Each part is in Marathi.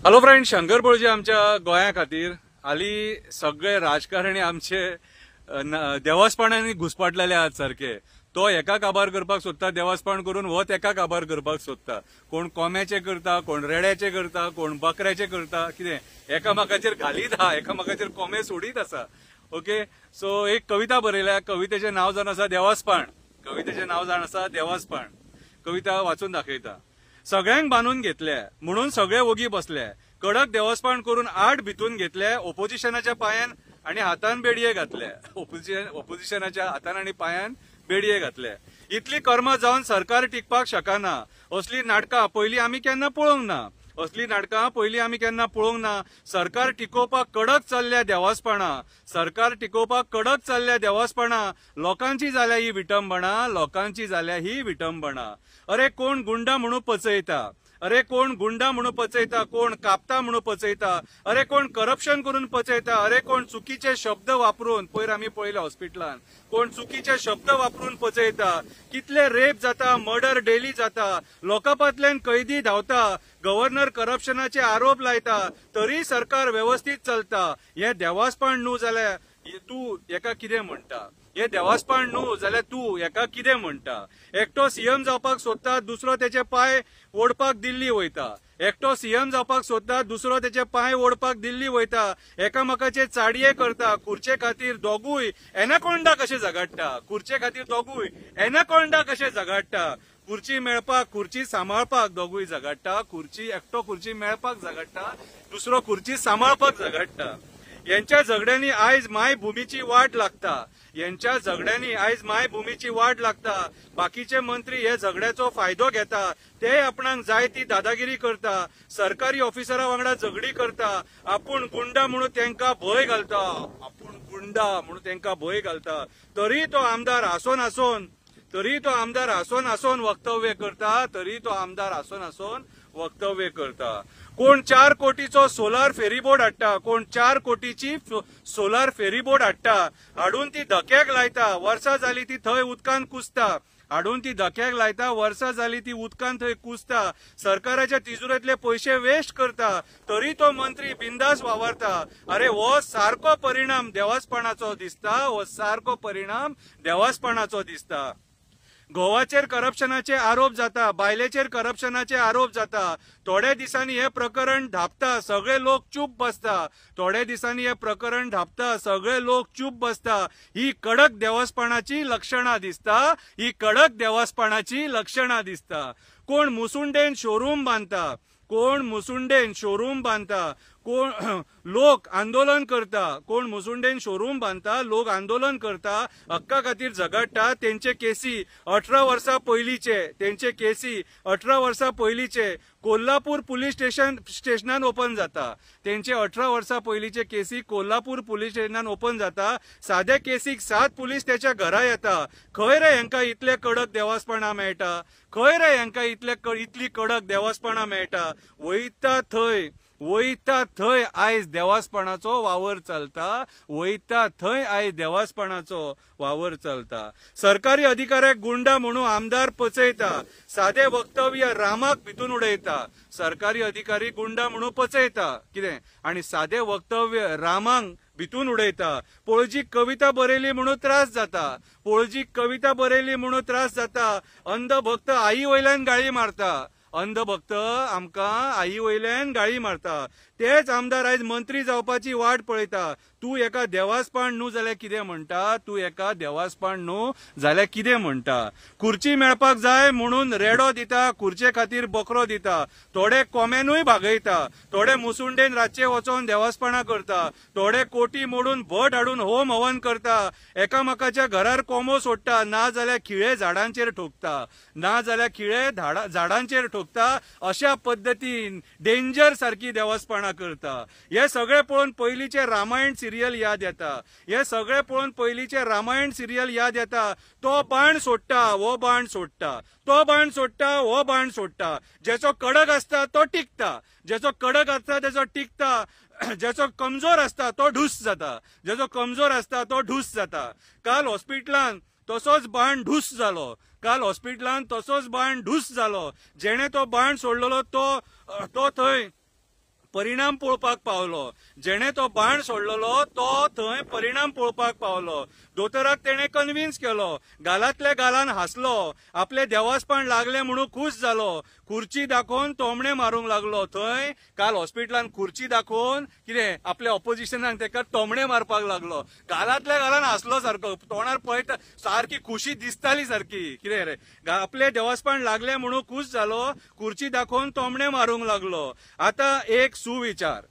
हॅलो फ्रेंड, शंकर बळजी आमच्या गोंया खातीर हाली सगळे राजकारणी आमचे देवास्पणांनी घुसपाटलेले आहात सारखे. तो एका काबार करपाक सोदता, देवास्पण करून वो तेका काबार करपाक सोदता. कोण कोंब्याचे करता, कोण रेड्याचे करता, कोण बकऱ्याचे करता. कितें एकामेकाचेर घालीत आहा, एकामेकाचेर कोंबे सोडीत आसा. ओके, सो एक कविता बरयल्या. कवितेचें नांव जावन आसा देवास्पण. कवितेचें नांव जावन आसा देवास्पण. कविता वाचून दाखयता. सगळ्यांक बांदून घेतले म्हणून सगळे ओगी बसले. कडक देवस्पण करून आड भितून घेतले. ओपोजिशनाच्या पायान आणि हातान बेडये घातले. ओपोजिशनाच्या हातान आणि पायान बेडये घातले. इतली कर्मां जावन सरकार टिकपाक शकना. असली नाटकां पयलीं आमी केन्ना पळोवंक ना. असली नाटकां पयलीं आमी केन्ना पळोवंक ना. सरकार टिकोवपाक कडक चल्ल्या देवास्पणा. सरकार टिकोवपाक कडक चल्ल्या देवास्पणा. लोकांची जाल्या ही विटंबना. लोकांची जाल्या ही विटंबना. अरे कोण गुंडा म्हणून पचयता. अरे कोण गुंडा म्हणून पचयता. कोण कापता म्हणून पचयता. अरे कोण करप्शन करून पचयता. अरे कोण चुकीचे शब्द वापरून, पयर आमी पळयले हॉस्पिटलान, कोण चुकीचे शब्द वापरून पचयता. कितले रेप जाता, मर्डर डेली जाता. लोकांपातल्यान कैदी धांवता. गव्हर्नर करप्शनाचे आरोप लायता. तरी सरकार व्यवस्थित चलता. हे देवास्पण न्हू जाल्यार तू एका कितें म्हणटा. हे देवास्पण न्हू जाल्यार तू एका कितें म्हणटा. एकटो सीएम जावपाक सोदता, दुसरो तेचे पाय ओडपाक दिल्ली वयता. एकटो सीएम जावपाक सोदता, दुसरो तेचे पाय ओडपाक दिल्ली वयता. एकामेकाचे चाडये करता. खुर्चे खातीर दोगूय एनाकोंडा कशे झगडटा. खुर्चे खातीर दोगूय एनाकोंडा कशे झगडटा. खुर्ची मेळपाक, खुर्ची सांबाळपाक दोगूय झगडटा. एकटो खुर्ची मेळपाक झगडटा, दुसरो खुर्ची सांबाळपाक झगडटा. यांच्या झगड्यांनी आयज मायभूमीची वाट लागता. यांच्या झगड्यांनी आयज मायभूमीची वाट लागता. बाकीचे मंत्री हे झगड्याचो फायदो घेता. ते आपणाक जाय ती दादागिरी करता. सरकारी ऑफिसरां वांगडा झगडी करता. आपूण गुंडा म्हणून तेंका भंय घालता. आपूण गुंडा म्हणून तेंका भंय घालता. तरी तो आमदार हांसोन हांसोन वक्तव्य करता. तरी तो आमदार हांसोन वक्तव्य करता. कोण 4 कोटीचो सोलार फेरीबोर्ड हाडटा. कोण 4 कोटीची सोलार फेरीबोर्ड हाडटा. हाडून ती धक्याक लायता. वर्सां जाली ती थंय उदकान कुसता. हाडून ती धक्याक लायता. वर्सां जाली ती उदकान थंय कुसता. सरकाराच्या तिजोरेंतले पयशे वेस्ट करता. तरी तो मंत्री बिंदास वावरता. अरे हो सारको परिणाम देवास्पणाचो दिसता. हो सारको परिणाम देवास्पणाचो दिसता. गोवाचेर करप्शनाचे आरोप जाता. बायलेचेर करप्शनाचे आरोप जाता. थोड्या दिसांनी हे प्रकरण धांपता. सगळे लोक चूप बसता. थोड्या दिसांनी हे प्रकरण धांपता. सगळे लोक चूप बसता. ही कडक देवास्पणाची लक्षणां दिसता. ही कडक देवास्पणाची लक्षणां दिसता. कोण मुसुंडेन शोरूम बांदता. कोण मुसुंडेन शोरूम बांदता. कोण लोक आंदोलन करता. कोण मुसुंडेन शोरूम बांदता. लोक आंदोलन करता. हक्का खातीर झगडटा. तेंचे केसी 18 वर्सां पयलींचे. तेंचे केसी 18 वर्सां पयलींचे. कोल्हापूर पुलीस स्टेशनान ओपन जाता. तेंचे 18 वर्सां पयलींचे केसी कोल्हापूर पुलीस स्टेशनान ओपन जाता. सादे केसीक 7 पुलीस त्याच्या घरा येता. खंय रे हांकां इतले कडक देवास्पणां मेळटा. खंय रे हांकां इतली कडक देवास्पणां मेळटा. वयता थंय आयज देवास्पणाचो वावर चलता. वयता थंय आयज देवास्पणाचो वावर चलता. सरकारी अधिकाऱ्याक गुंडा म्हणून आमदार पचयता. सादे वक्तव्य रामाक भितून उडयता. सरकारी अधिकारी गुंडा म्हणून पचयता कितें आनी सादे वक्तव्य रामांक भितून उडयता. पळजीक कविता बरयली म्हणून त्रास जाता. पळजीक कविता बरयली म्हणून त्रास जाता. अंधभक्त आई वयल्यान गाळी मारता. अंधभक्त आमकां आई वयल्यान गाळी मारता. तेच आमदार आयज मंत्री जावपाची वाट पळयता. तू एका देवास्पण न्हू जाल्यार कितें म्हणटा. तू एका देवास्पण न्हू जाल्यार कितें म्हणटा. खुर्ची मेळपाक जाय म्हणून रेडो दिता. खुर्चे खातीर बकरो दिता. थोडे कोंब्यानूय भागयता. थोडे मुसुंडेन रातचे वचोन देवास्पणां करता. थोडे कोटी मोडून भट हाडून होम हवन करता. एकामेकाच्या घरार कोंबो सोडटा. ना जाल्यार खिळे झाडांचेर ठोकता. ना जाल्यार खिळे झाडांचेर ठोकता. अशा पद्दतीन डेंजर सारखी देवास्पणां करता. हे सगळे पळोवन पयलींचे रामायण सिरियल याद येता. हे सगळे पळोवन पयलींचे रामायण सिरियल याद येता. तो बाण सोडटा, हो बाण सोडटा. तो बाण सोडटा, हो बाण सोडटा. जेचो कडक आसता तो टिकता. जेचो कडक आसता तेचो टिकता. जेचो कमजोर आसता तो ढुस जाता. जेचो कमजोर आसता तो ढुस जाता. काल हॉस्पिटलान तसोच बाण ढुस जालो. काल हॉस्पिटलान तसोच बाण ढुस जालो. जेणे तो बाण सोडलेलो तो थंय परिणाम पळोवपाक पावलो. जेणे तो बाण सोडलेलो तो थंय परिणाम पळोवपाक पावलो. दोतोराक तेणे कन्विन्स केलो, गालातल्या गालान हांसलो, आपले देवास्पण लागले म्हणून खूश जालो, खुर्ची दाखोवन तोमणे मारूंक लागलो. थंय काल हॉस्पिटलान खुर्ची दाखोवन कितें आपल्या ऑपोजिशनाक तेका तोमणे मारपाक लागलो. गालातल्या गालान हांसलो सारको, तोंडार पळयता सारकी खुशी दिसताली सारकी. कितें रे, आपले देवास्पण लागले म्हणून खूश जालो, खुर्ची दाखोवन तोमणे मारूंक लागलो. आता एक सुविचार.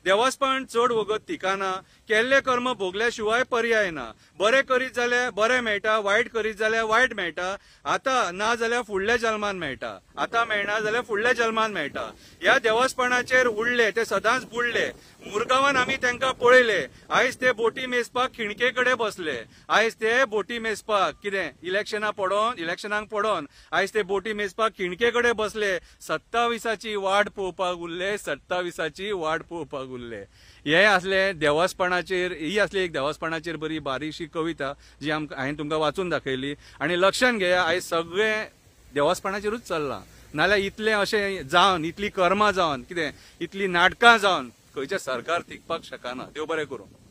देवास्पण चड वगत तिकाना, केल्ले कर्म भोगल्या शिवाय पर्याय ना. बरें करीत जाल्यार बरें मेळटा, वायट करीत जाल्यार वायट मेळटा. आता ना जाल्यार फुडल्या जल्मान मेळटा, आता मेळना जाल्यार फुडल्या जल्मान मेळटा. ह्या देवास्पणाचेर उडले ते सदांच बुडले. मुरगांवान आमी तांकां पळयले. आयज ते बोटी मेजपाक खिणके कडेन बसले. आयज ते बोटी मेजपाक कितें इलेक्शनाक पडोन आयज ते बोटी मेजपाक खिणके कडेन बसले. 27ची वाट पळोवपाक उरले. हे असले देवास्पणाचेर, ही असली एक देवास्पणाचेर बरी बारीकशी कविता जी हांवें तुमकां वाचून दाखयली. आनी लक्षांत घेया, आयज सगळें देवास्पणाचेरूच चल्लां. नाल्यार इतलें अशें जावन, इतली कर्मां जावन, कितें इतली नाटकां जावन खंयचें सरकार तिगपाक शकना. देव बरें करूं.